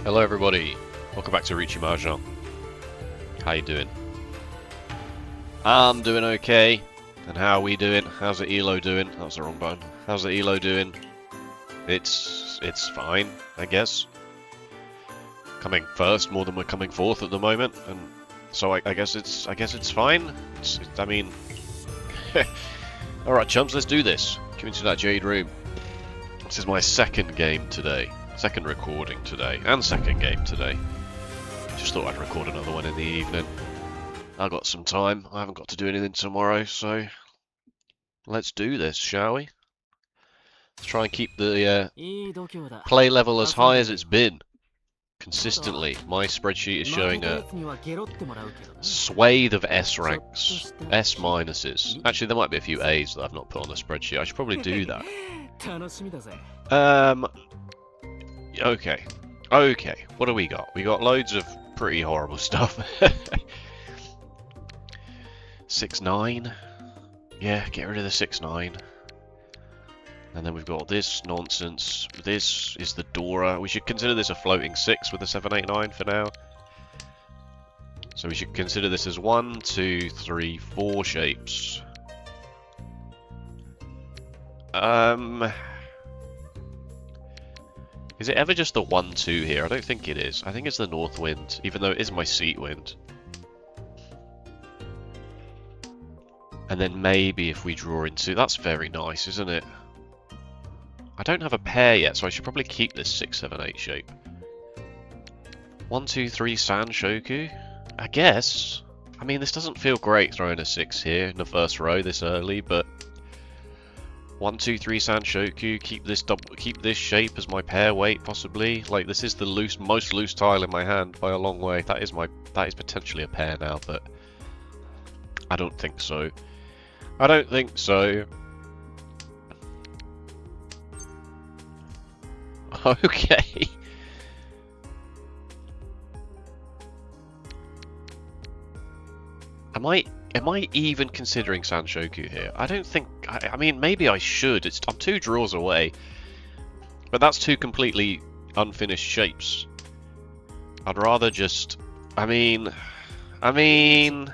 Hello everybody, welcome back to Riichi Mahjong. How you doing? I'm doing okay. And how are we doing? How's the ELO doing? That was the wrong button. How's the ELO doing? It's fine, I guess. Coming first more than we're coming fourth at the moment, and so I guess it's fine. I mean, all right, chums, let's do this. Come into that Jade room. This is my second game today. Second recording today, and second game today. Just thought I'd record another one in the evening. I've got some time. I haven't got to do anything tomorrow, so let's do this, shall we? Let's try and keep the play level as high as it's been. Consistently. My spreadsheet is showing a swathe of S ranks, S minuses. Actually, there might be a few A's that I've not put on the spreadsheet. I should probably do that. Okay. Okay. What do we got? We got loads of pretty horrible stuff. 6-9. Yeah, get rid of the 6-9. And then we've got this nonsense. This is the Dora. We should consider this a floating 6 with a 7-8-9 for now. So we should consider this as 1, 2, 3, 4 shapes. Is it ever just the 1-2 here? I don't think it is. I think it's the north wind, even though it is my seat wind. And then maybe if we draw into... That's very nice, isn't it? I don't have a pair yet, so I should probably keep this 6-7-8 shape. 1, 2, 3 Sanshoku? I guess. I mean, this doesn't feel great throwing a 6 here in the first row this early, but... 1, 2, 3 Sanshoku, keep this shape as my pair weight, possibly. Like, this is the most loose tile in my hand by a long way. That is potentially a pair now, but I don't think so. I don't think so. Okay. Am I even considering Sanshoku here? I don't think... I mean, maybe I should. I'm 2 draws away. But that's 2 completely unfinished shapes. I'd rather just... I mean... A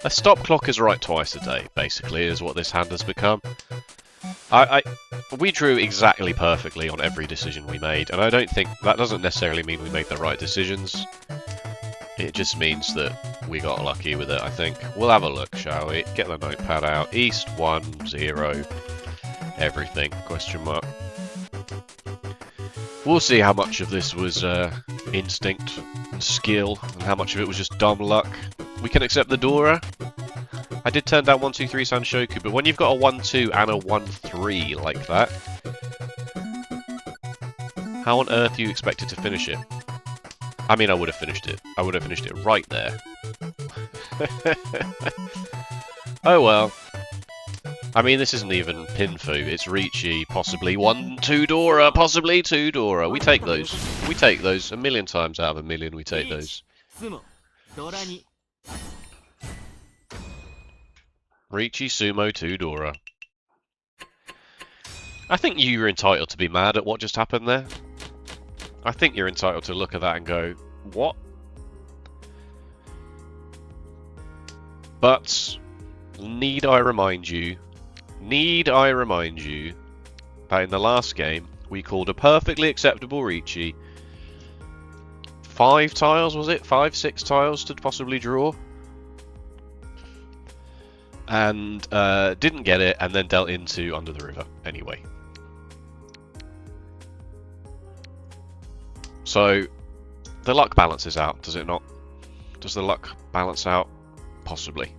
stop clock is right twice a day, basically, is what this hand has become. We drew exactly perfectly on every decision we made, and I don't think... That doesn't necessarily mean we made the right decisions. It just means that we got lucky with it, I think. We'll have a look, shall we? Get the notepad out. East, 1, 0. Everything, question mark. We'll see how much of this was instinct and skill, and how much of it was just dumb luck. We can accept the Dora. I did turn down 1, 2, 3 Sanshoku, but when you've got a 1-2 and a 1-3 like that, how on earth do you expect it to finish it? I mean, I would have finished it. I would have finished it right there. Oh well. I mean, this isn't even Pinfu. It's Riichi, possibly 1, 2 Dora, possibly 2 Dora. We take those. We take those. A million times out of a million, we take those. Riichi, Sumo, 2 Dora. I think you're entitled to be mad at what just happened there. I think you're entitled to look at that and go, what? But, need I remind you that in the last game, we called a perfectly acceptable Riichi 5 tiles, was it? 5, 6 tiles to possibly draw? And didn't get it, and then dealt into Under the River anyway. So, the luck balances out, does it not? Does the luck balance out? Possibly.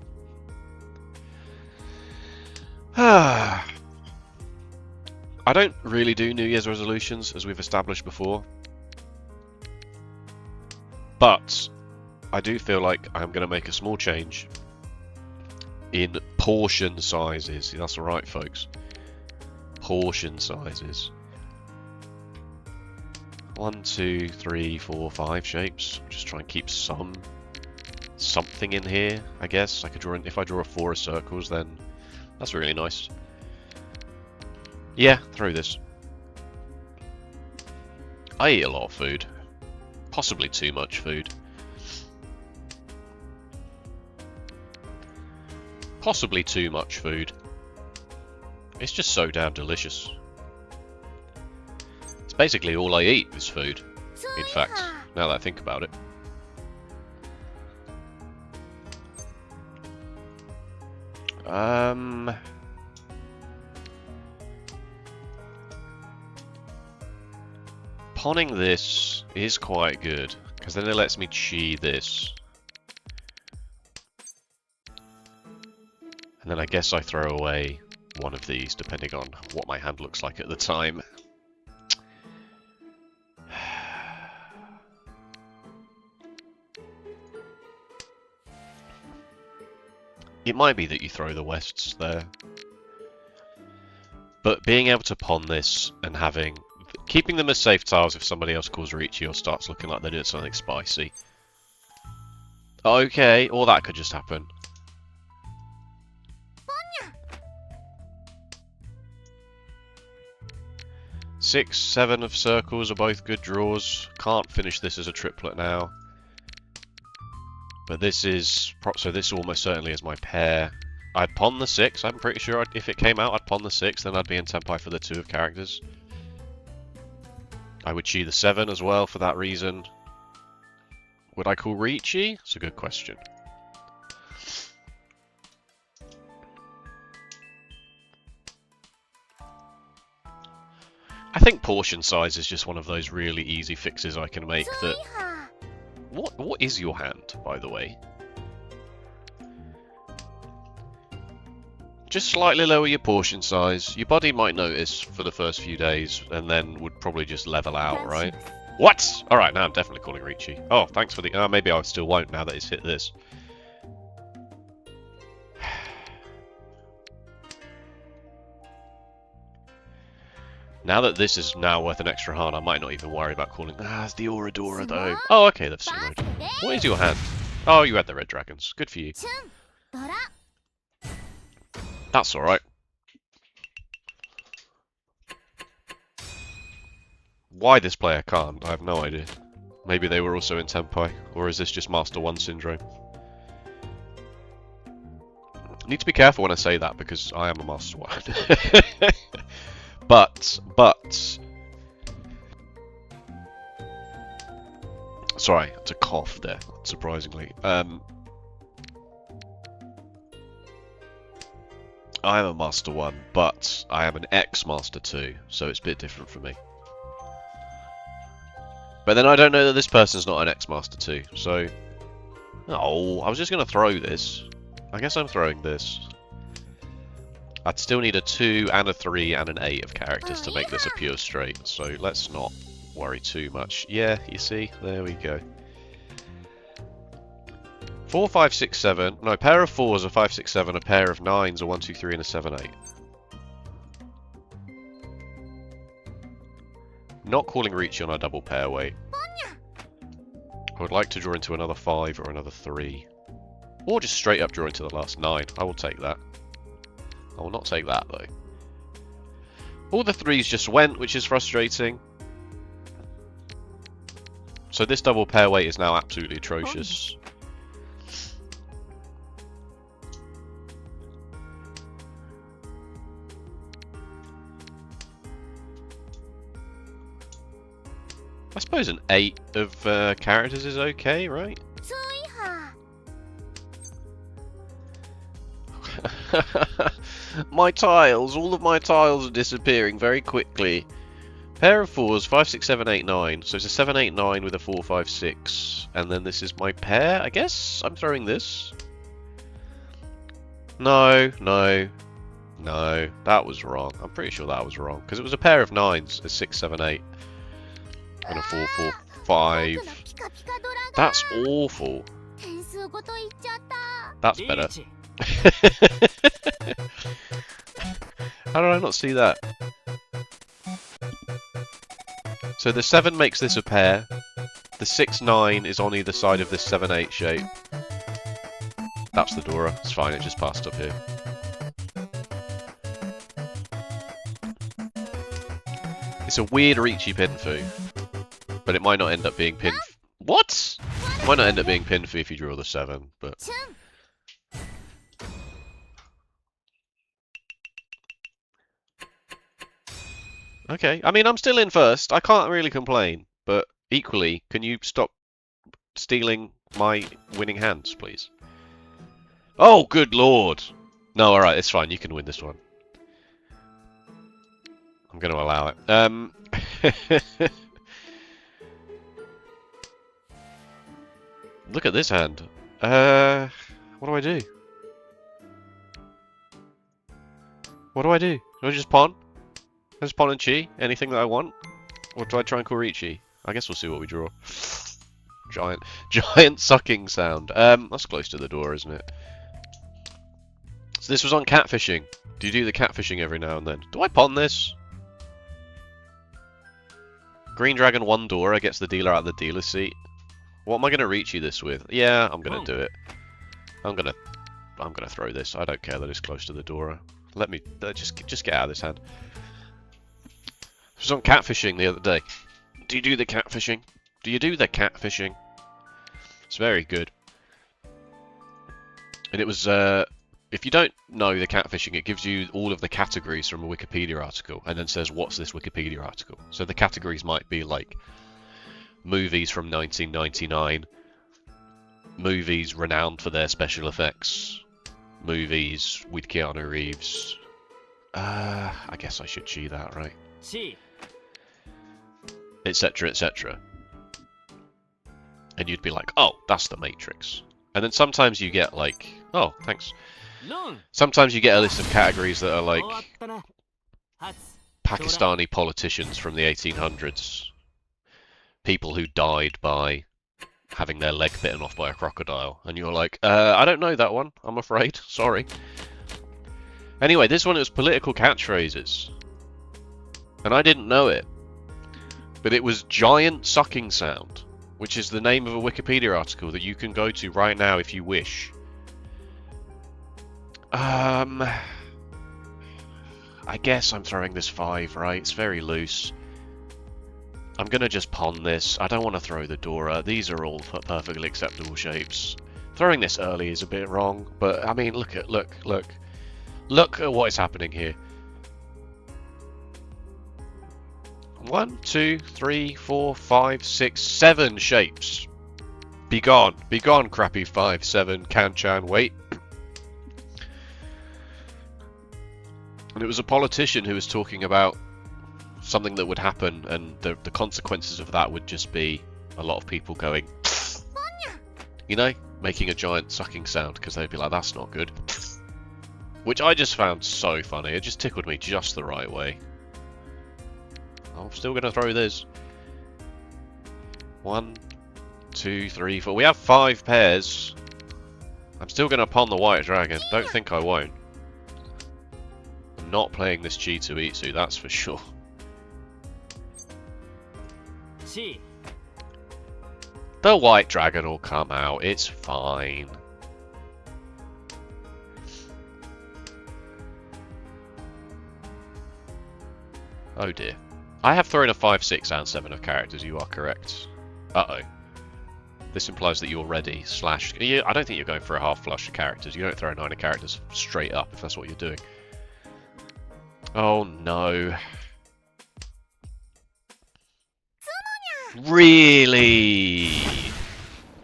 I don't really do New Year's resolutions, as we've established before. But, I do feel like I'm going to make a small change in portion sizes. That's right, folks. Portion sizes. 1, 2, 3, 4, 5 shapes. Just try and keep something in here, I guess. I could draw if I draw a 4 of circles, then that's really nice. Yeah, throw this. I eat a lot of food. Possibly too much food. Possibly too much food. It's just so damn delicious. It's basically all I eat is food. In fact, now that I think about it. Pawning this is quite good, because then it lets me chi this. And then I guess I throw away one of these, depending on what my hand looks like at the time. It might be that you throw the wests there. But being able to pawn this and keeping them as safe tiles if somebody else calls Riichi or starts looking like they're doing something spicy. Okay, or that could just happen. Six, 7 of circles are both good draws. Can't finish this as a triplet now. But this is... so this almost certainly is my pair. I'd pawn the 6. I'm pretty sure if it came out, I'd pawn the 6. Then I'd be in Tenpai for the 2 of characters. I would chi the 7 as well for that reason. Would I call Riichi? It's a good question. I think portion size is just one of those really easy fixes I can make that... What is your hand, by the way? Just slightly lower your portion size. Your body might notice for the first few days, and then would probably just level out, right? What? Alright, now I'm definitely calling Riichi. Oh, thanks for the... maybe I still won't now that it's hit this. Now that this is now worth an extra hand, I might not even worry about calling... it's the Oradora, though. Oh, okay, they've sumoed. What is your hand? Oh, you had the red dragons. Good for you. That's alright. Why this player can't, I have no idea. Maybe they were also in Tenpai, or is this just Master 1 syndrome? I need to be careful when I say that, because I am a Master 1. But... Sorry, it's a cough there, surprisingly. I am a Master 1, but I am an ex-Master 2, so it's a bit different for me. But then I don't know that this person's not an ex-Master 2, so... Oh, I was just going to throw this. I guess I'm throwing this. I'd still need a 2 and a 3 and an 8 of characters to make this a pure straight, so let's not worry too much. Yeah, you see? There we go. 4, 5, 6, 7. No, pair of 4s, a 5, 6, 7, a pair of 9s, a 1, 2, 3, and a 7, 8. Not calling Riichi on our double pair weight. I would like to draw into another 5 or another 3. Or just straight up draw into the last 9. I will take that. I will not take that, though. All the 3s just went, which is frustrating. So this double pair weight is now absolutely atrocious. I suppose an 8 of characters is okay, right? My tiles, all of my tiles are disappearing very quickly. Pair of 4s, 5, 6, 7, 8, 9. So it's a 7, 8, 9 with a 4, 5, 6. And then this is my pair, I guess? I'm throwing this. No. That was wrong. I'm pretty sure that was wrong. Because it was a pair of 9s, a 6, 7, 8. And a 4, 4, 5. That's awful. That's better. How did I not see that? So the 7 makes this a pair. The 6, 9 is on either side of this 7, 8 shape. That's the Dora. It's fine, it just passed up here. It's a weird Riichi Pinfu. But it might not end up being pinned. What? It might not end up being pinned for if you draw the 7, but. Okay, I mean, I'm still in first. I can't really complain. But equally, can you stop stealing my winning hands, please? Oh, good lord! No, alright, it's fine. You can win this one. I'm going to allow it. Look at this hand. What do I do? What do I do? Do I just pawn? Just pawn and chi? Anything that I want? Or do I try and call Riichi? I guess we'll see what we draw. Giant sucking sound. That's close to the door, isn't it? So this was on catfishing. Do you do the catfishing every now and then? Do I pawn this? Green dragon 1 Dora gets the dealer out of the dealer's seat. What am I going to Riichi this with? Yeah, I'm going to do it. I'm gonna throw this. I don't care that it's close to the Dora. Let me just get out of this hand. I was on catfishing the other day. Do you do the catfishing? Do you do the catfishing? It's very good. And it was, if you don't know the catfishing, it gives you all of the categories from a Wikipedia article, and then says, what's this Wikipedia article? So the categories might be like, movies from 1999, movies renowned for their special effects, movies with Keanu Reeves. I guess I should chi that, right? Etc, etc. And you'd be like, oh, that's the Matrix. And then sometimes you get like, oh, thanks. Sometimes you get a list of categories that are like Pakistani politicians from the 1800s. People who died by having their leg bitten off by a crocodile. And you're like, I don't know that one, I'm afraid. Sorry. Anyway, this one was political catchphrases. And I didn't know it. But it was Giant Sucking Sound, which is the name of a Wikipedia article that you can go to right now if you wish. I guess I'm throwing this 5, right? It's very loose. I'm gonna just pawn this. I don't want to throw the Dora. These are all perfectly acceptable shapes. Throwing this early is a bit wrong, but I mean, look at what is happening here. 1, 2, 3, 4, 5, 6, 7 shapes. Be gone, crappy 5, 7, Kan-chan, wait. And it was a politician who was talking about something that would happen, and the consequences of that would just be a lot of people going, you know, making a giant sucking sound, because they'd be like, that's not good. Which I just found so funny. It just tickled me just the right way. I'm still going to throw this. 1, 2, 3, 4. We have 5 pairs. I'm still going to pawn the white dragon. Don't think I won't. I'm not playing this chi to Itsu, that's for sure. The white dragon will come out. It's fine. Oh dear. I have thrown a 5, 6, and 7 of characters, you are correct. Uh-oh. This implies that you're ready, slash... I don't think you're going for a half flush of characters. You don't throw a 9 of characters straight up, if that's what you're doing. Oh no. Really?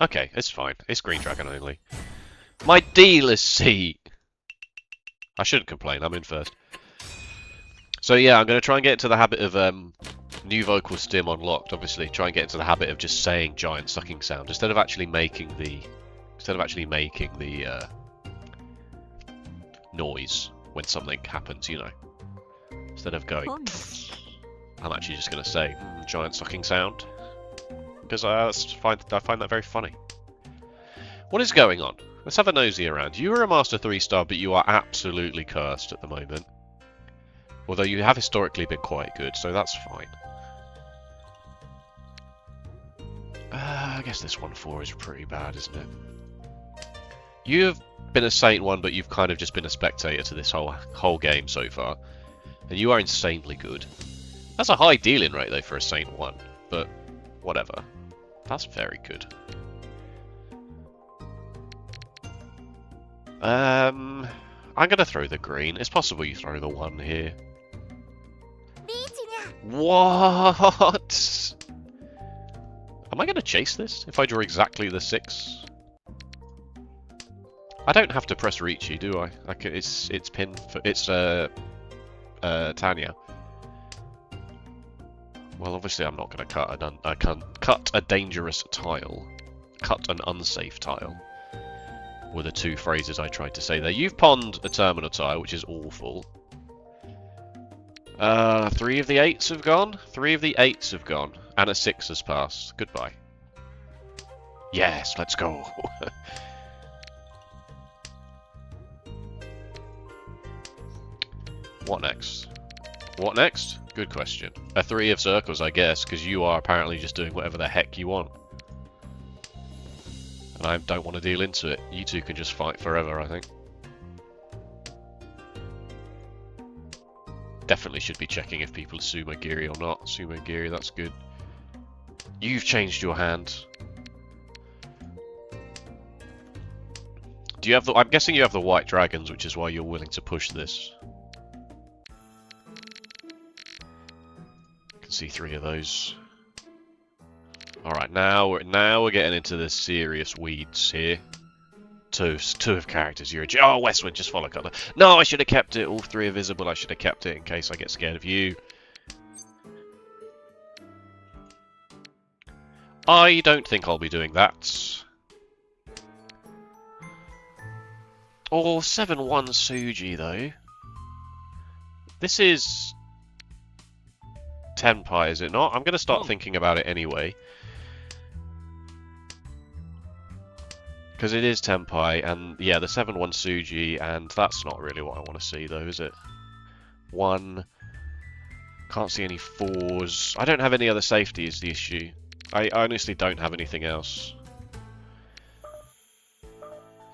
Okay, it's fine. It's green dragon only. My dealer's seat! I shouldn't complain, I'm in first. So yeah, I'm going to try and get into the habit of new vocal stim unlocked. Obviously, try and get into the habit of just saying giant sucking sound instead of actually making the noise when something happens. You know, instead of going, I'm actually just going to say giant sucking sound because I find that very funny. What is going on? Let's have a nosy around. You are a Master 3-star, but you are absolutely cursed at the moment. Although you have historically been quite good, so that's fine. I guess this 1-4 is pretty bad, isn't it? You've been a Saint 1, but you've kind of just been a spectator to this whole game so far. And you are insanely good. That's a high dealing rate, though, for a Saint 1. But whatever. That's very good. I'm gonna throw the green. It's possible you throw the 1 here. What? Am I gonna chase this if I draw exactly the 6? I don't have to press Riichi, do I? It's pin for Tanya. Well, obviously I'm not going to cut cut a dangerous tile. Cut an unsafe tile. Were the 2 phrases I tried to say there. You've pawned a terminal tile, which is awful. 3 of the 8s have gone. 3 of the 8s have gone. And a 6 has passed. Goodbye. Yes, let's go. What next? What next? Good question. A 3 of circles, I guess, because you are apparently just doing whatever the heck you want. And I don't want to deal into it. You two can just fight forever, I think. Definitely should be checking if people are Sumogiri or not. Sumogiri, that's good. You've changed your hand. Do you have the... I'm guessing you have the white dragons, which is why you're willing to push this. See 3 of those. Alright, now we're getting into the serious weeds here. Two of characters you're oh, Westwind, just follow colour. No, I should have kept it. All 3 are visible. I should have kept it in case I get scared of you. I don't think I'll be doing that. Oh, 7-1 Suji though. This is Tenpai, is it not? I'm going to start thinking about it anyway. Because it is Tenpai, and yeah, the 7-1 Suji, and that's not really what I want to see though, is it? 1. Can't see any 4s. I don't have any other safety is the issue. I honestly don't have anything else.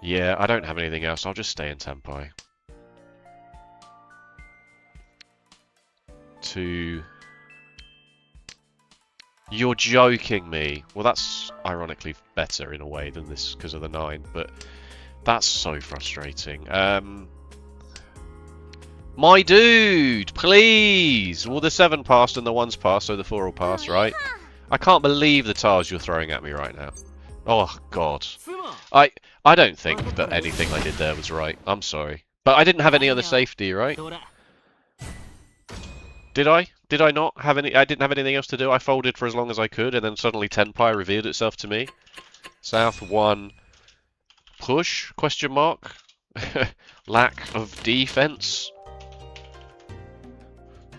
Yeah, I don't have anything else. I'll just stay in Tenpai. 2. You're joking me. Well, that's ironically better in a way than this because of the 9, but that's so frustrating. My dude, please! Well, the 7 passed and the 1's passed, so the 4 will pass, right? I can't believe the tiles you're throwing at me right now. Oh, God. I don't think that anything I did there was right. I'm sorry. But I didn't have any other safety, right? Did I? Did I not have any? I didn't have anything else to do. I folded for as long as I could, and then suddenly Tenpai revealed itself to me. South 1. Push? Question mark? Lack of defense?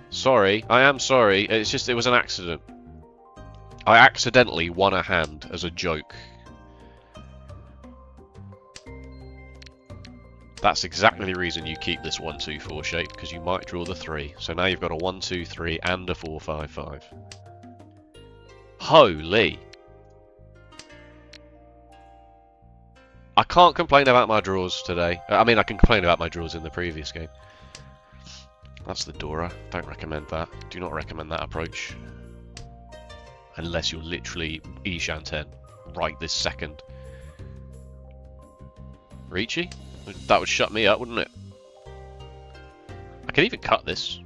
Sorry. I am sorry. It's just, it was an accident. I accidentally won a hand as a joke. That's exactly the reason you keep this 1-2-4 shape, because you might draw the 3. So now you've got a 1-2-3 and a 4-5-5. Holy! I can't complain about my draws today. I mean, I can complain about my draws in the previous game. That's the Dora. Don't recommend that. Do not recommend that approach. Unless you're literally Ishan 10 right this second. Riichi? That would shut me up, wouldn't it? I could even cut this.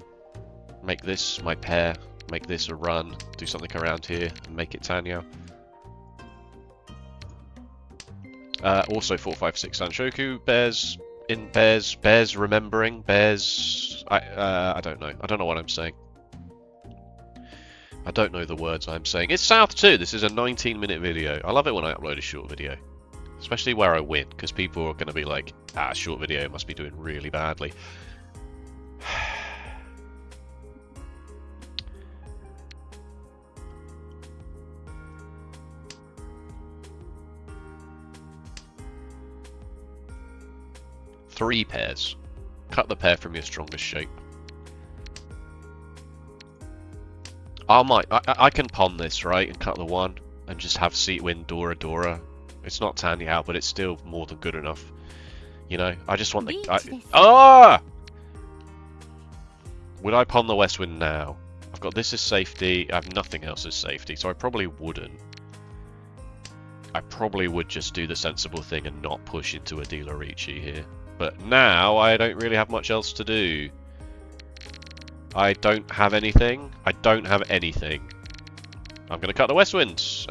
Make this my pair. Make this a run. Do something around here and make it Tanya. Also 4-5-6 Sanshoku. Bears in bears. Bears remembering. Bears. I don't know. I don't know what I'm saying. I don't know the words I'm saying. It's South 2. This is a 19-minute video. I love it when I upload a short video. Especially where I win, because people are going to be like, ah, short video must be doing really badly. Three pairs. Cut the pair from your strongest shape. I can pawn this, right, and cut the 1, and just have seat win Dora. It's not Tanya, but it's still more than good enough. You know, I just want the... Would I pawn the Westwind now? I've got this as safety. I have nothing else as safety, so I probably wouldn't. I probably would just do the sensible thing and not push into a dealer Riichi here. But now I don't really have much else to do. I don't have anything. I don't have anything. I'm going to cut the west winds.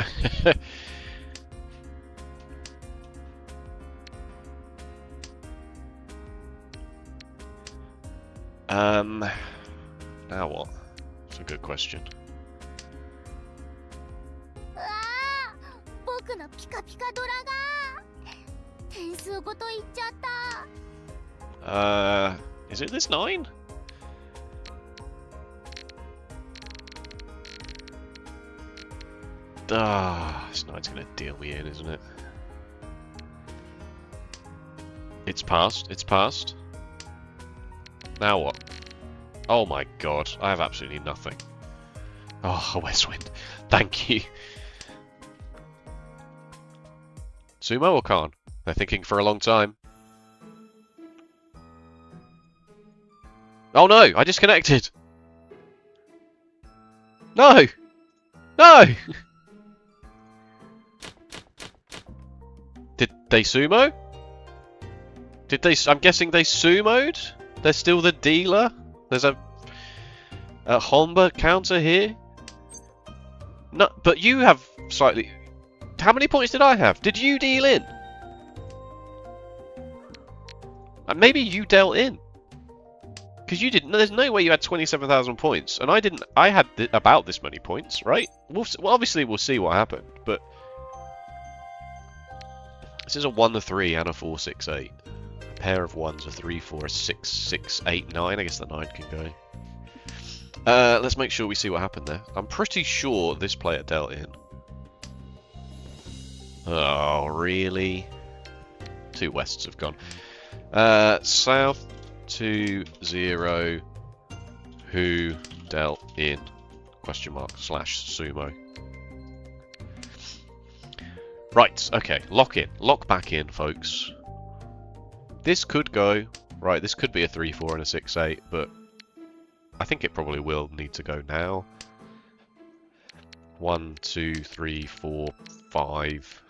Now what? That's a good question. Is it this 9? This 9's gonna deal me in, isn't it? It's passed, it's passed. Now what? Oh my god, I have absolutely nothing. Oh, a west wind. Thank you. Sumo or Khan? They're thinking for a long time. Oh no, I disconnected. No! No! Did they sumo? Did they? I'm guessing they sumoed? They're still the dealer? There's a Honba counter here? No, but you have slightly... How many points did I have? Did you deal in? Maybe you dealt in. Because you didn't. There's no way you had 27,000 points, and I didn't. I had about this many points, right? Well, obviously we'll see what happened, but this is a 1-3 and a 4-6-8. A pair of 1s, a 3-4, a 6-6-8-9. I guess the 9 can go. Let's make sure we see what happened there. I'm pretty sure this player dealt in. Oh, really? 2 wests have gone. South 2-0. Who dealt in? Question mark / sumo. Right, okay, lock in. Lock back in, folks. This could go. Right, this could be a 3-4 and a 6-8, but I think it probably will need to go now. 1, 2, 3, 4, 5,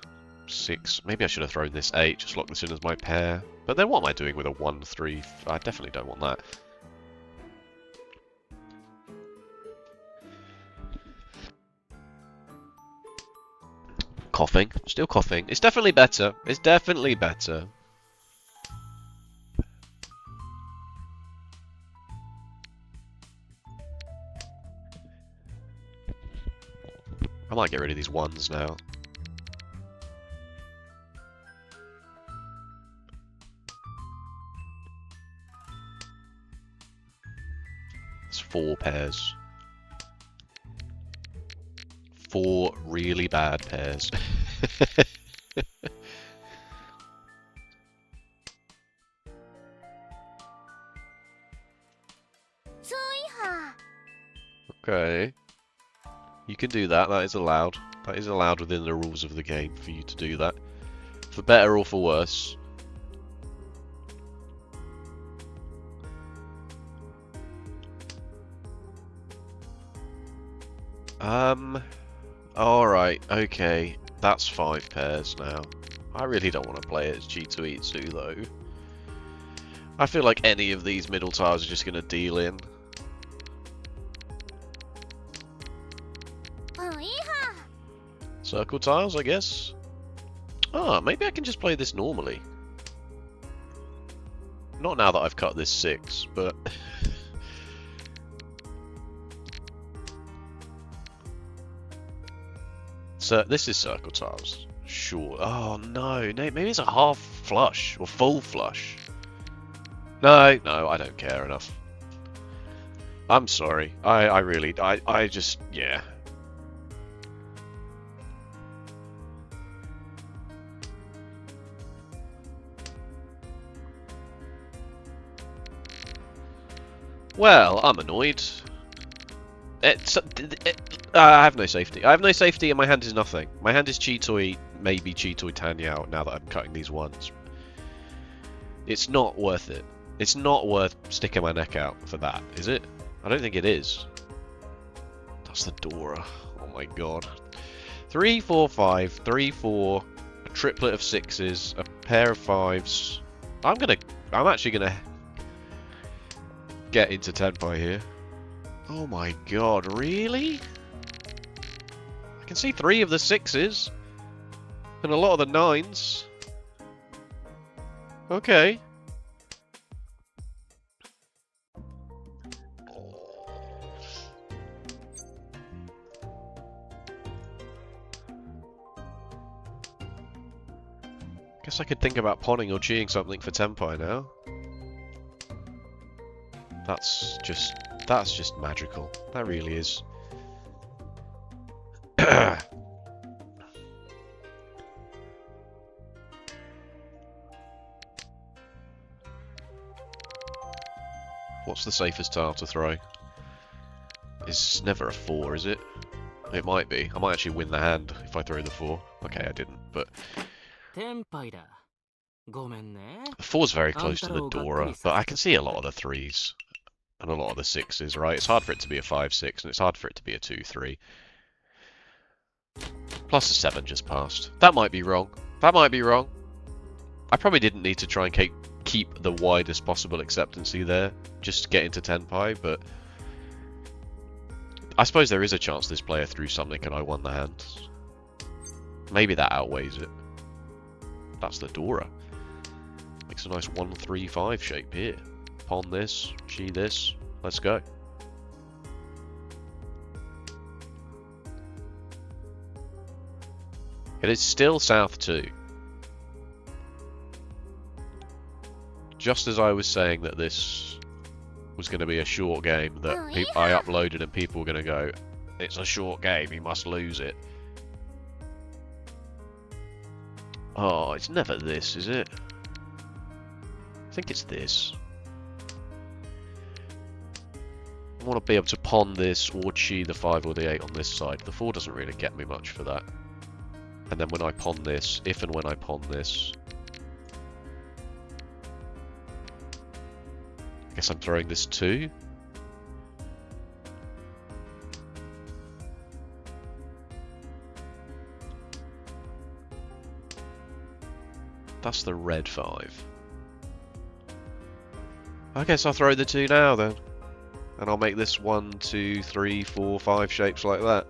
6. Maybe I should have thrown this 8, just lock this in as my pair. But then what am I doing with a 1, 3? I definitely don't want that. Coughing. Still coughing. It's definitely better. It's definitely better. I might get rid of these 1s now. It's 4 pairs. 4 really bad pairs. Okay. You can do that, that is allowed. That is allowed within the rules of the game for you to do that. For better or for worse. Alright, okay. That's 5 pairs now. I really don't want to play it as G2E2 though. I feel like any of these middle tiles are just going to deal in. Circle tiles, I guess. Ah, maybe I can just play this normally. Not now that I've cut this 6, but... So this is circle tiles. Sure. Oh no, maybe it's a half flush or full flush. No, I don't care enough. I'm sorry. I really, I just, yeah. Well, I'm annoyed. I have no safety. I have no safety and my hand is nothing. My hand is Chitoi, maybe Chitoi Tanyao now that I'm cutting these 1s. It's not worth it. It's not worth sticking my neck out for that, is it? I don't think it is. That's the Dora. Oh my god. 3, 4, 5, 3, 4, a triplet of 6s, a pair of 5s. I'm actually gonna get into Tenpai here. Oh my god, really? I can see 3 of the 6s and a lot of the 9s. Okay. Guess I could think about pawning or cheating something for Tenpai now. That's just magical. That really is. What's the safest tile to throw? It's never a 4, is it? It might be. I might actually win the hand if I throw the 4. Okay, I didn't, but... The 4's very close to the Dora, but I can see a lot of the 3s and a lot of the 6s, right? It's hard for it to be a 5-6, and it's hard for it to be a 2-3. Plus a 7 just passed. That might be wrong. That might be wrong. I probably didn't need to try and keep the widest possible acceptancy there, just to get into Tenpai, but... I suppose there is a chance this player threw something and I won the hand. Maybe that outweighs it. That's the Dora. Makes a nice 1-3-5 shape here. Pawn this, chi this, let's go. It is still South 2. Just as I was saying that this was going to be a short game, that I uploaded and people were going to go, it's a short game, you must lose it. Oh, it's never this, is it? I think it's this. I want to be able to pawn this or chi the 5 or the 8 on this side. The 4 doesn't really get me much for that. And then when I pawn this, if and when I pawn this... I guess I'm throwing this too. That's the red 5. I guess I'll throw the 2 now then. And I'll make this 1, 2, 3, 4, 5 shapes like that.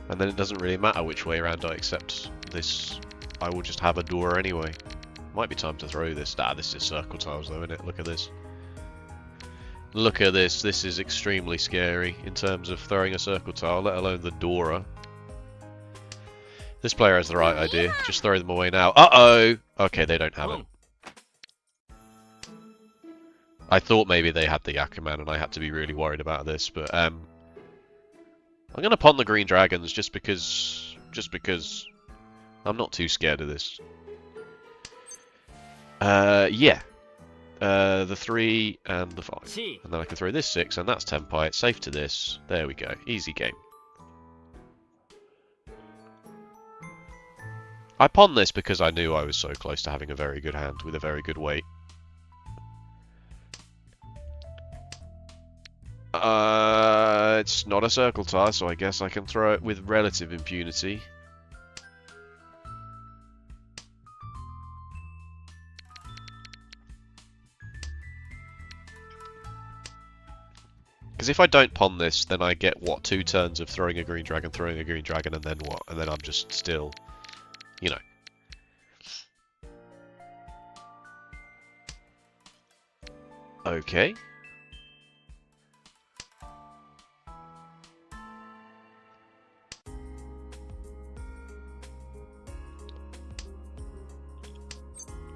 And then it doesn't really matter which way around I accept this. I will just have a Dora anyway. Might be time to throw this. Ah, this is circle tiles though, isn't it? Look at this. Look at this. This is extremely scary in terms of throwing a circle tile, let alone the Dora. This player has the right idea. Just throw them away now. Uh-oh! Okay, they don't have it. I thought maybe they had the Yakuman and I had to be really worried about this, but I'm gonna pawn the green dragons just because I'm not too scared of this. Yeah. The 3 and the 5. And then I can throw this 6 and that's Tenpai. It's safe to this. There we go. Easy game. I pawned this because I knew I was so close to having a very good hand with a very good weight. It's not a circle tile, so I guess I can throw it with relative impunity. Because if I don't pawn this, then I get, what, 2 turns of throwing a green dragon, and then what? And then I'm just still, you know. Okay.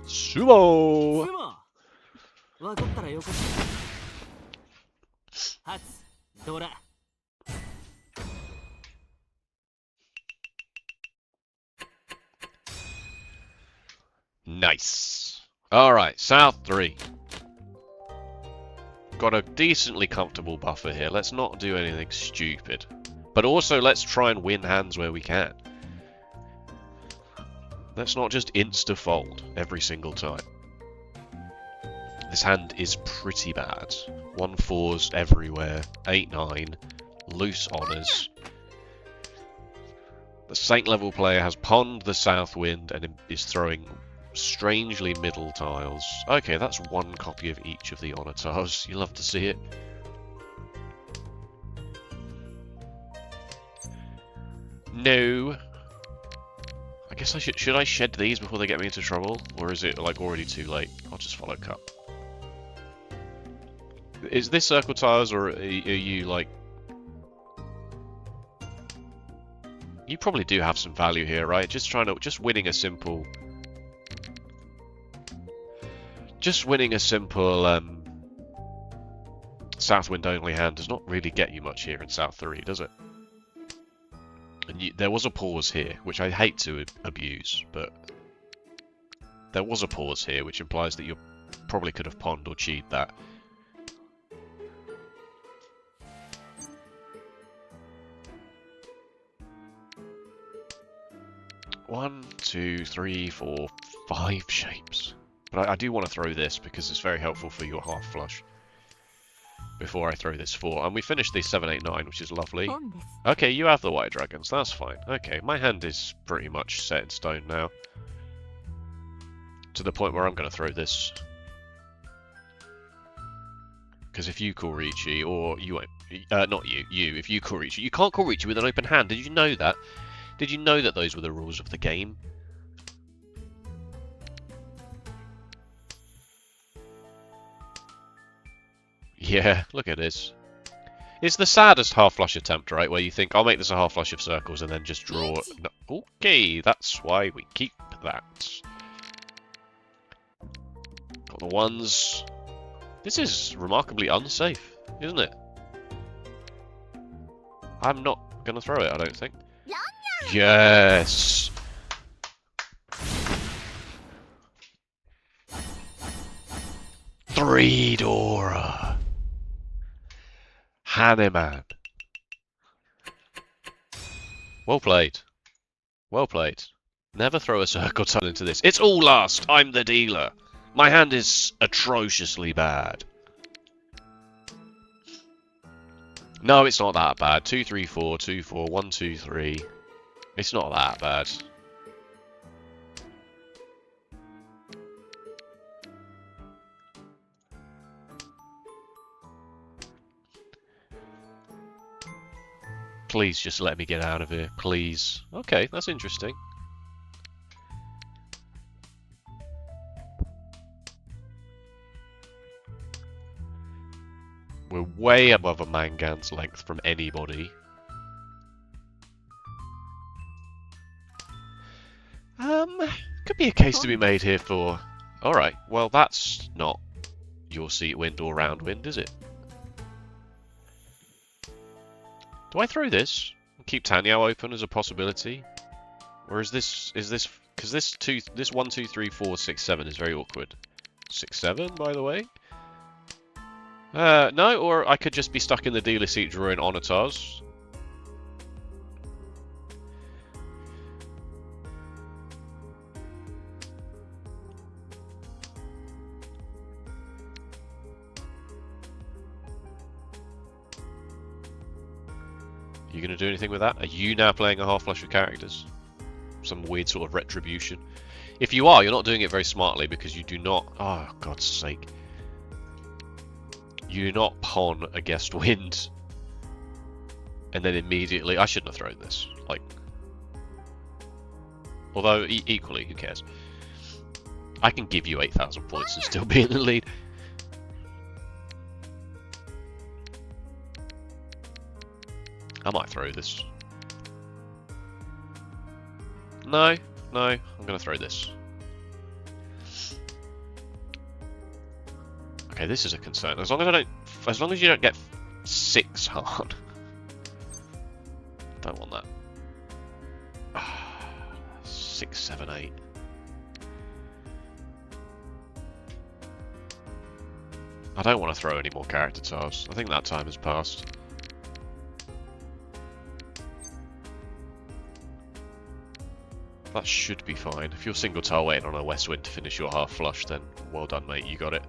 Sumo! Nice. Alright, South 3. Got a decently comfortable buffer here. Let's not do anything stupid. But also, let's try and win hands where we can. Let's not just insta-fold every single time. This hand is pretty bad. 1-4s everywhere. 8-9. Loose honours. The Saint level player has pawned the South Wind and is throwing strangely middle tiles. Okay, that's one copy of each of the honour tiles. You love to see it. No. I guess I should I shed these before they get me into trouble? Or is it like already too late? I'll just follow Cup. Is this circle tiles or are you like... You probably do have some value here, right? Just winning a simple... Just winning a simple South Wind only hand does not really get you much here in South 3, does it? And there was a pause here, which I hate to abuse, but there was a pause here, which implies that you probably could have pawned or cheated that. One, two, three, four, 5 shapes. But I do want to throw this because it's very helpful for your half flush. Before I throw this 4. And we finished the 7, 8, 9, which is lovely. Okay, you have the white dragons, that's fine. Okay, my hand is pretty much set in stone now. To the point where I'm going to throw this. Because if you call Riichi, or you won't... not you, if you call Riichi, you can't call Riichi with an open hand, did you know that? Did you know that those were the rules of the game? Yeah, look at this. It's the saddest half-flush attempt, right? Where you think, I'll make this a half-flush of circles and then just draw... No. Okay, that's why we keep that. Got the ones. This is remarkably unsafe, isn't it? I'm not going to throw it, I don't think. Yes! Three Dora! Hanuman. Well played. Well played. Never throw a circle tile into this. It's all last! I'm the dealer! My hand is atrociously bad. No, it's not that bad. 2, 3, 4, 2, 4, 1, 2, 3. It's not that bad. Please just let me get out of here, please. Okay, that's interesting. We're way above a Mangan's length from anybody. Could be a case to be made here for... Alright, well that's not your seat wind or round wind, is it? Do I throw this and keep Tanyao open as a possibility? Or is this because this 1, 2, 3, 4, 6, 7 is very awkward. 6, 7, by the way? No, or I could just be stuck in the dealer seat drawing Onatars. You going to do anything with that? Are you now playing a half flush of characters? Some weird sort of retribution? If you are, you're not doing it very smartly because you do not... Oh, God's sake. You do not pawn against wind. And then immediately... I shouldn't have thrown this. Like... Although, equally, who cares? I can give you 8,000 points and still be in the lead. I might throw this. No, I'm going to throw this. Okay, this is a concern. As long as you don't get 6 hard. Don't want that. 6, 7, 8. I don't want to throw any more character tiles. I think that time has passed. That should be fine. If you're single tile waiting on a west wind to finish your half flush, then well done, mate. You got it.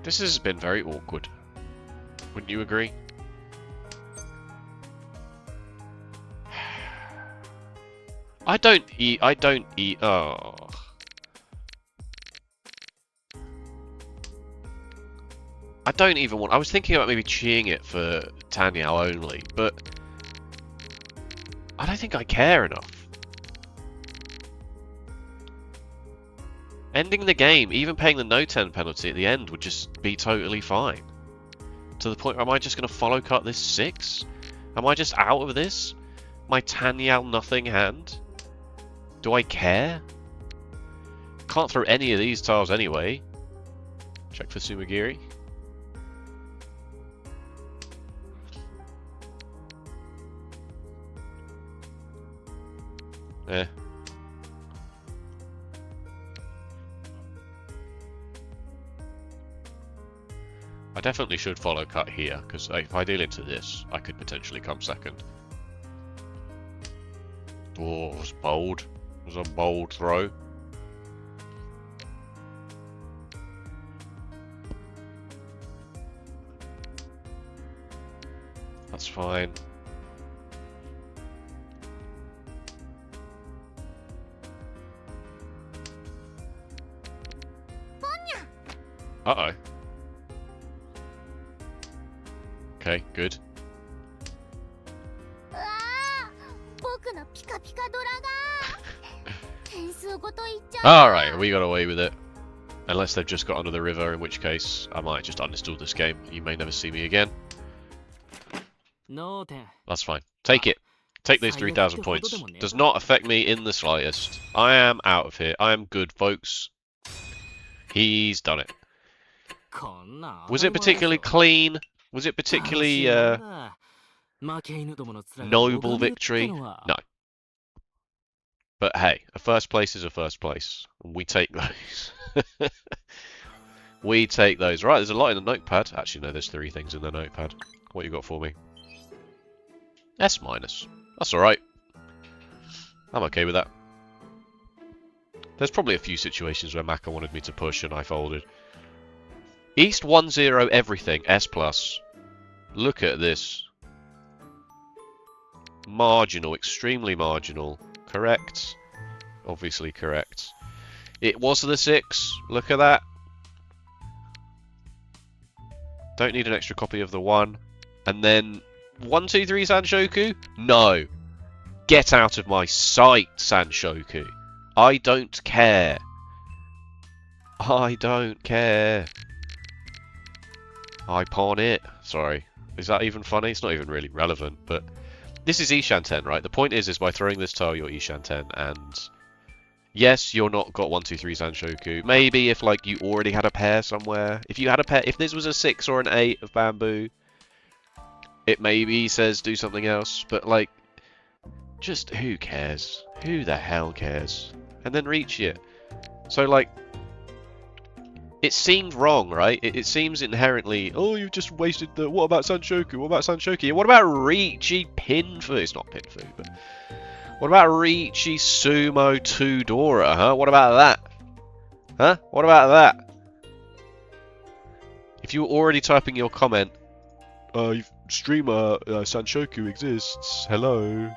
This has been very awkward. Wouldn't you agree? I don't eat. Oh. I don't even want. I was thinking about maybe cheating it for Tanyao only, but I don't think I care enough. Ending the game, even paying the no 10 penalty at the end, would just be totally fine. To the point where am I just going to follow cut this 6? Am I just out of this? My Tanyao nothing hand? Do I care? Can't throw any of these tiles anyway. Check for Sumagiri. Eh. I definitely should follow cut here, because if I deal into this, I could potentially come second. Oh, it was bold. It was a bold throw. That's fine. Uh-oh. Okay, good. Alright, we got away with it. Unless they've just got under the river, in which case I might just uninstall this game. You may never see me again. That's fine. Take it. Take those 3,000 points. Does not affect me in the slightest. I am out of here. I am good, folks. He's done it. Was it particularly clean? Was it particularly noble victory? No. But hey, a first place is a first place. We take those. We take those. Right, there's a lot in the notepad. Actually, no, there's 3 things in the notepad. What you got for me? S-. That's alright. I'm okay with that. There's probably a few situations where Maka wanted me to push and I folded. East 1-0 everything. S+. Look at this. Marginal. Extremely marginal. Correct. Obviously correct. It was the 6. Look at that. Don't need an extra copy of the 1. And then 1, 2, 3 Sanshoku? No. Get out of my sight, Sanshoku. I don't care. I don't care. I pawn it. Sorry. Is that even funny? It's not even really relevant, but this is Ishan 10, right? The point is by throwing this tile, you're Ishan 10, and yes, you're not got 1, 2, 3 Sanshoku. Maybe if, like, you already had a pair somewhere. If you had a pair, if this was a 6 or an 8 of bamboo, it maybe says do something else, but, like, just who cares? Who the hell cares? And then reach it. So, like, it seemed wrong, right? It seems inherently, oh, you've just wasted the... What about Sanshoku? What about Sanshoku? What about Riichi Pinfu? It's not Pinfu, but... What about Riichi Sumo 2 Dora, huh? What about that? Huh? What about that? If you were already typing your comment, streamer Sanshoku exists, hello.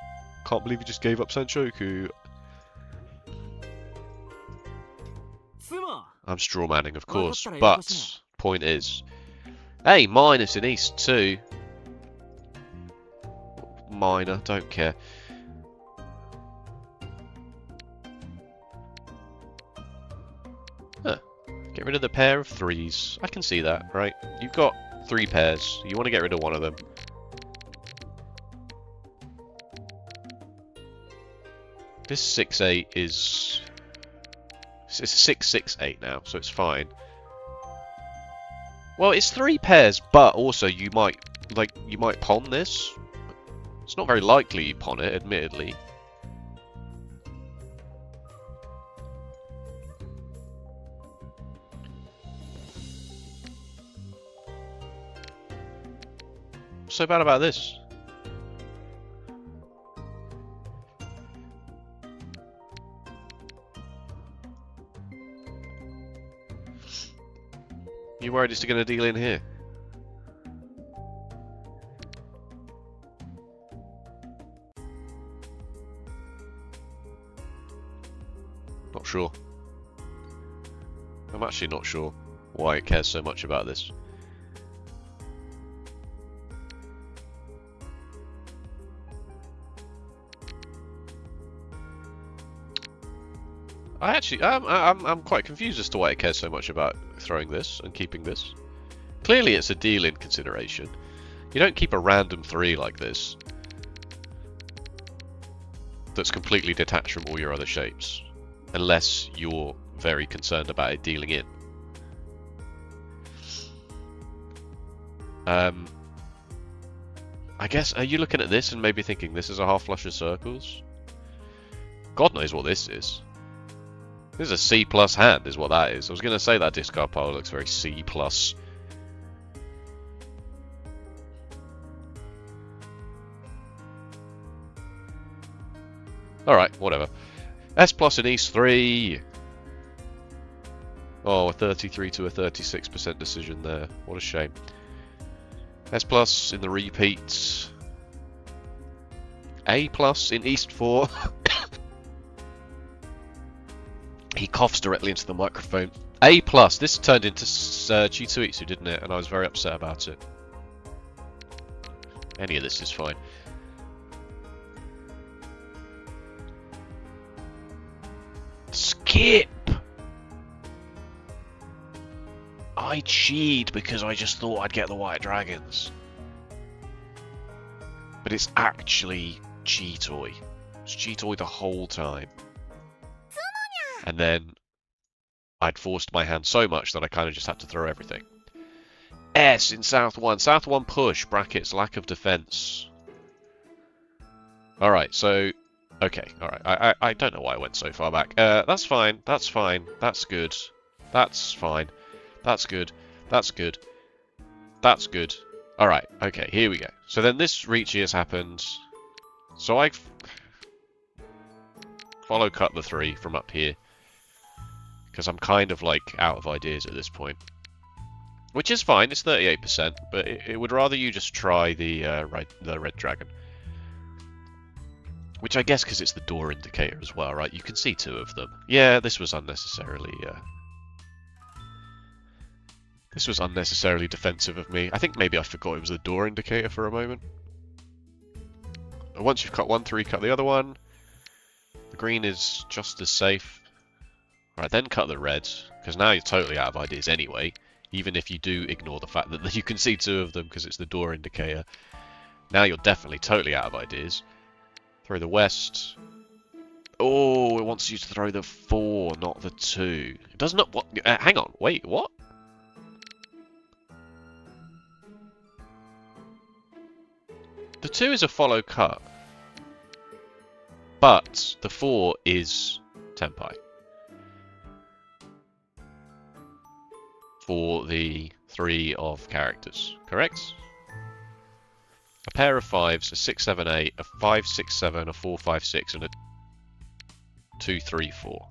Can't believe you just gave up Sanshoku. I'm straw manning, of course, but point is, hey, minus in East too. Minor, don't care. Huh. Get rid of the pair of 3s. I can see that, right? You've got 3 pairs. You want to get rid of one of them. This 6-8 is... It's 6-6-8 now, so it's fine. Well, it's 3 pairs, but also you might pawn this. It's not very likely you pawn it, admittedly. What's so bad about this? You worried it's going to deal in here? Not sure. I'm actually not sure why it cares so much about this. I'm quite confused as to why it cares so much about throwing this and keeping this. Clearly it's a deal in consideration. You don't keep a random 3 like this that's completely detached from all your other shapes, unless you're very concerned about it dealing in. I guess, are you looking at this and maybe thinking this is a half flush of circles? God knows what this is. This is a C+ hand, is what that is. I was going to say that discard pile looks very C+. Alright, whatever. S+ in East 3. Oh, a 33 to a 36% decision there. What a shame. S+ in the repeats. A+ in East 4. He coughs directly into the microphone. A+. This turned into Chituitsu, didn't it? And I was very upset about it. Any of this is fine. Skip! I cheated because I just thought I'd get the white dragons. But it's actually Cheetoy. It's Cheetoy the whole time. And then I'd forced my hand so much that I kind of just had to throw everything. S in South 1. South 1 push, brackets, lack of defense. Alright, so... Okay, alright. I don't know why I went so far back. That's fine. That's fine. That's good. That's fine. That's good. That's good. That's good. Alright, okay, here we go. So then this Riichi has happened. So I follow cut the 3 from up here. Because I'm kind of like out of ideas at this point. Which is fine, it's 38%, but it would rather you just try the red dragon. Which I guess because it's the door indicator as well, right? You can see 2 of them. Yeah, this was unnecessarily... This was unnecessarily defensive of me. I think maybe I forgot it was the door indicator for a moment. And once you've cut one through, cut the other one. The green is just as safe. Right, then cut the red, because now you're totally out of ideas anyway. Even if you do ignore the fact that you can see 2 of them because it's the door indicator. Now you're definitely totally out of ideas. Throw the west. Oh, it wants you to throw the 4, not the 2. It does not... What? Hang on, wait, what? The 2 is a follow cut. But the 4 is Tenpai. For the 3 of characters, correct? A pair of 5s, a 6, 7, 8, a 5, 6, 7, a 4, 5, 6, and a 2, 3, 4.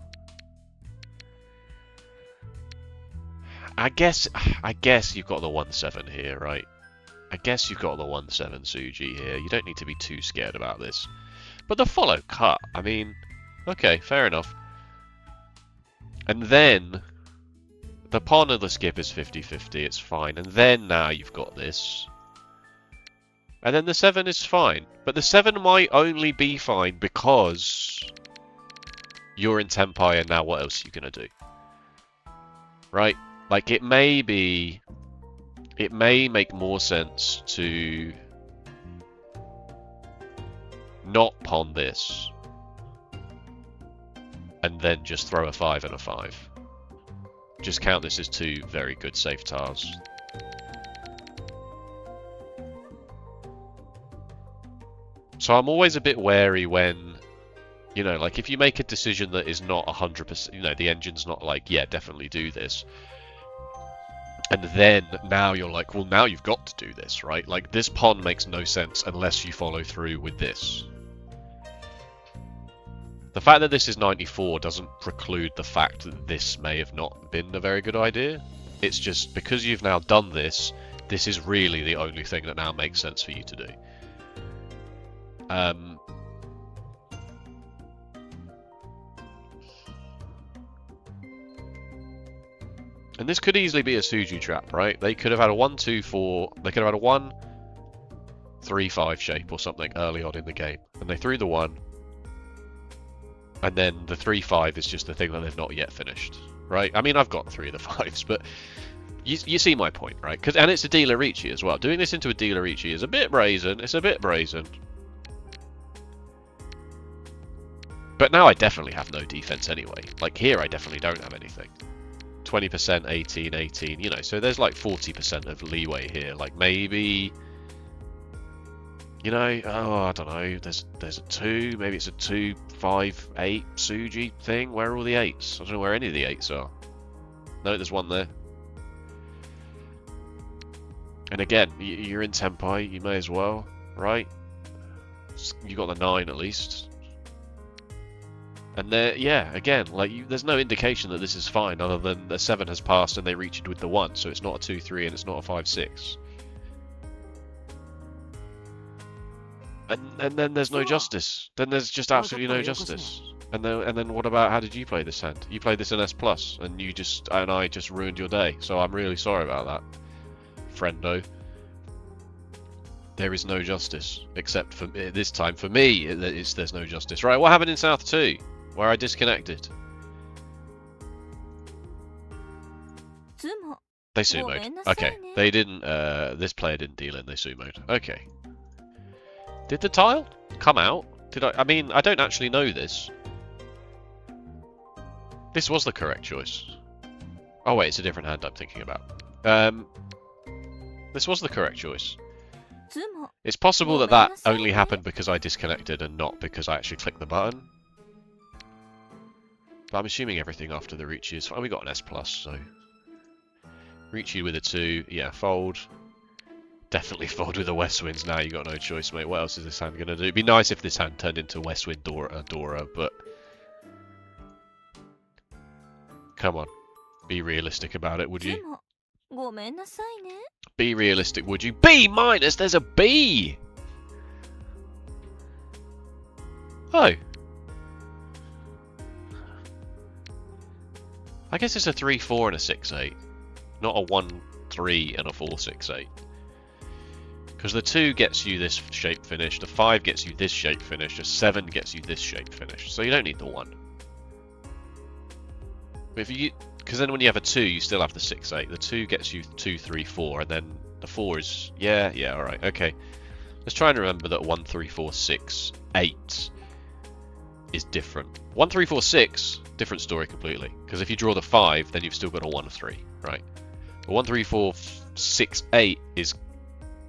I guess you've got the 1, 7 here, right? I guess you've got the 1, 7 Suji here. You don't need to be too scared about this. But the follow cut, I mean, okay, fair enough. And then... The pawn of the skip is 50-50, it's fine. And then now you've got this. And then the 7 is fine. But the 7 might only be fine because you're in Tenpai and now what else are you going to do? Right? Like, it may make more sense to not pawn this and then just throw a 5 and a 5. Just count this as 2 very good safe tiles. So I'm always a bit wary when, you know, like if you make a decision that is not 100%, you know, the engine's not like, yeah, definitely do this. And then now you're like, well, now you've got to do this, right? Like this pawn makes no sense unless you follow through with this. The fact that this is 94 doesn't preclude the fact that this may have not been a very good idea. It's just because you've now done this, this is really the only thing that now makes sense for you to do. And this could easily be a Suju trap, right? They could have had a 1-2-4, they could have had a 1-3-5 shape or something early on in the game. And they threw the 1, and then the 3-5 is just the thing that they've not yet finished, right? I mean, I've got 3 of the 5s, but you see my point, right? And it's a dealer Riichi as well. Doing this into a dealer Riichi is a bit brazen. It's a bit brazen. But now I definitely have no defense anyway. Like here, I definitely don't have anything. 20%, 18, 18, you know, so there's like 40% of leeway here. Like maybe, you know, oh, I don't know, there's a 2, maybe it's a 2, 5, 8 Suji thing. Where are all the 8s? I don't know where any of the 8s are. No, there's 1 there. And again, you're in Tenpai, you may as well, right? You got the 9 at least. And there, yeah, again, like there's no indication that this is fine other than the 7 has passed and they reached it with the 1, so it's not a 2-3 and it's not a 5-6. And then there's no justice. Then there's just absolutely no justice. And then what about, how did you play this hand? You played this in S+, and I just ruined your day. So I'm really sorry about that, friendo. There is no justice, except for this time for me. There's no justice. Right? What happened in South 2? Where I disconnected. They sumoed. Okay. They didn't, this player didn't deal in, they sumoed. Okay. Did the tile come out? I mean, I don't actually know this. This was the correct choice. Oh wait, it's a different hand I'm thinking about. This was the correct choice. It's possible that that only happened because I disconnected and not because I actually clicked the button. But I'm assuming everything after the Riichi is fine. We got an S+, so... Riichi with a 2, yeah, fold. Definitely fold with the West Winds now, you got no choice, mate. What else is this hand going to do? It'd be nice if this hand turned into West Wind Dora, but... Come on. Be realistic about it, would you? Be realistic, would you? B-! There's a B! Oh. I guess it's a 3-4 and a 6-8. Not a 1-3 and a 4-6-8. Because the 2 gets you this shape finish, the 5 gets you this shape finish, the 7 gets you this shape finish. So you don't need the 1. Because then when you have a 2, you still have the 6-8. The 2 gets you 2, 3, 4, and then the 4 is... Yeah, alright, okay. Let's try and remember that 1, 3, 4, 6, 8 is different. 1, 3, 4, 6, different story completely. Because if you draw the 5, then you've still got a 1, 3, right? But 1, 3, 4, 6, 8 is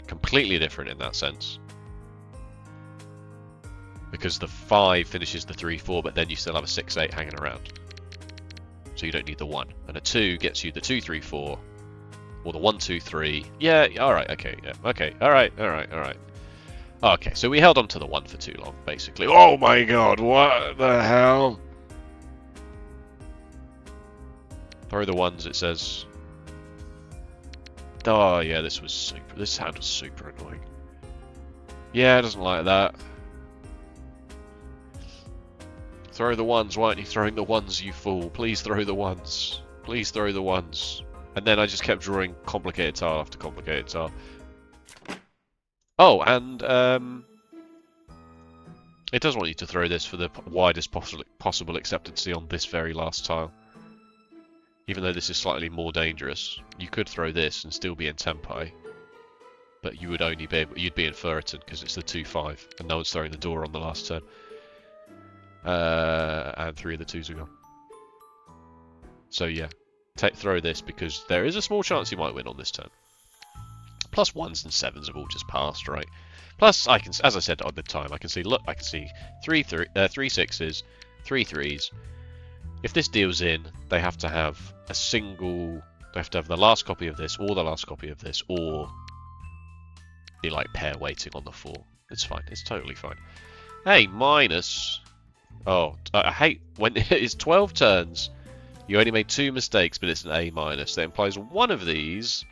completely different in that sense. Because the 5 finishes the 3, 4, but then you still have a 6, 8 hanging around. So you don't need the 1. And a 2 gets you the 2, 3, 4, or the 1, 2, 3. Yeah, alright, okay, yeah, okay, alright. Okay, so we held on to the 1 for too long, basically. Oh my god, what the hell? Throw the 1s, it says. Oh yeah, this hand was super annoying. Yeah, it doesn't like that. Throw the 1s, why aren't you throwing the 1s, you fool? Please throw the 1s. Please throw the 1s. And then I just kept drawing complicated tile after complicated tile. Oh, and it does want you to throw this for the widest possible acceptancy on this very last tile. Even though this is slightly more dangerous, you could throw this and still be in Tenpai, but you would only be you'd be in Furiton because it's the 2-5, and no one's throwing the door on the last turn. And 3 of the 2s are gone. So yeah, throw this because there is a small chance you might win on this turn. Plus 1s and 7s have all just passed, right? Plus, I can, as I said at the time, I can see 3 6s, 3 3s. If this deals in, they have to have a single. They have to have the last copy of this, or the last copy of this, or be like pair waiting on the 4. It's fine. It's totally fine. Hey, minus. Oh, I hate when it's 12 turns. You only made 2 mistakes, but it's an A-. That implies one of these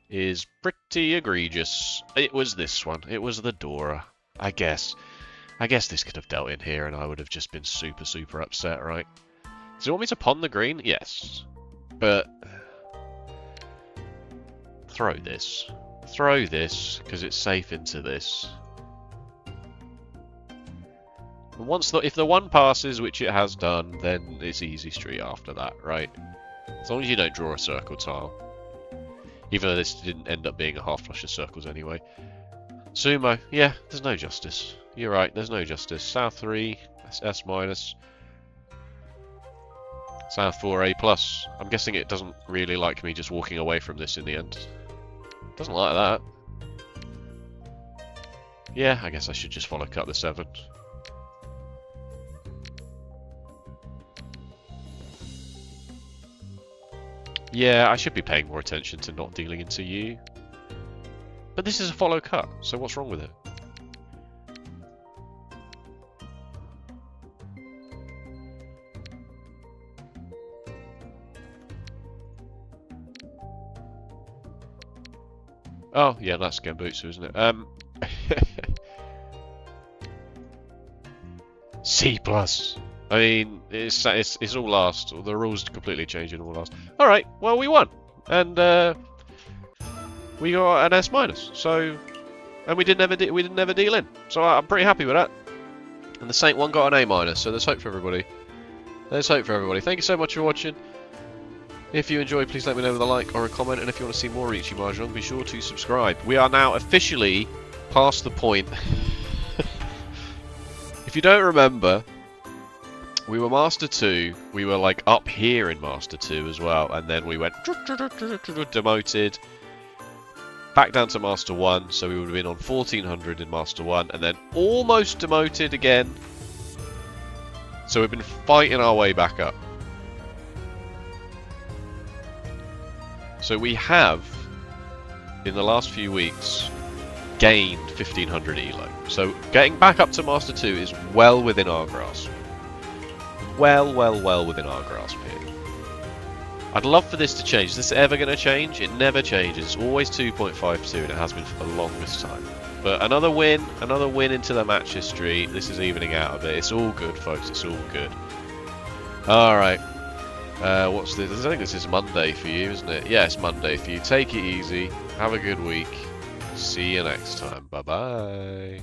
is pretty egregious. It was this one. It was the Dora. I guess this could have dealt in here, and I would have just been super, super upset, right? Does it want me to pawn the green? Yes. But... throw this. Throw this, because it's safe into this. If the 1 passes, which it has done, then it's easy street after that, right? As long as you don't draw a circle tile. Even though this didn't end up being a half flush of circles anyway. Sumo, yeah, there's no justice. You're right, there's no justice. South 3, that's S-. South 4, A+. I'm guessing it doesn't really like me just walking away from this in the end. Doesn't like that. Yeah, I guess I should just follow cut the 7. Yeah, I should be paying more attention to not dealing into you. But this is a follow cut, so what's wrong with it? Oh, yeah, that's Gembutsu, isn't it? C+. I mean, it's all last. The rules completely changed in all last. All right, well we won, and we got an S-. So, and we didn't ever deal in. So I'm pretty happy with that. And the Saint one got an A-. So there's hope for everybody. There's hope for everybody. Thank you so much for watching. If you enjoyed, please let me know with a like or a comment. And if you want to see more Riichi Mahjong, be sure to subscribe. We are now officially past the point. If you don't remember, we were Master 2, we were like up here in Master 2 as well, and then we went demoted, back down to Master 1, so we would have been on 1400 in Master 1, and then almost demoted again, so we've been fighting our way back up. So we have, in the last few weeks, gained 1500 elo, so getting back up to Master 2 is well within our grasp. Well within our grasp here. I'd love for this to change. Is this ever going to change? It never changes. It's always 2.52 and it has been for the longest time. But another win into the match history. This is evening out of it. It's all good, folks. It's all good. Alright. What's this? I think this is Monday for you, isn't it? Yeah, it's Monday for you. Take it easy. Have a good week. See you next time. Bye-bye.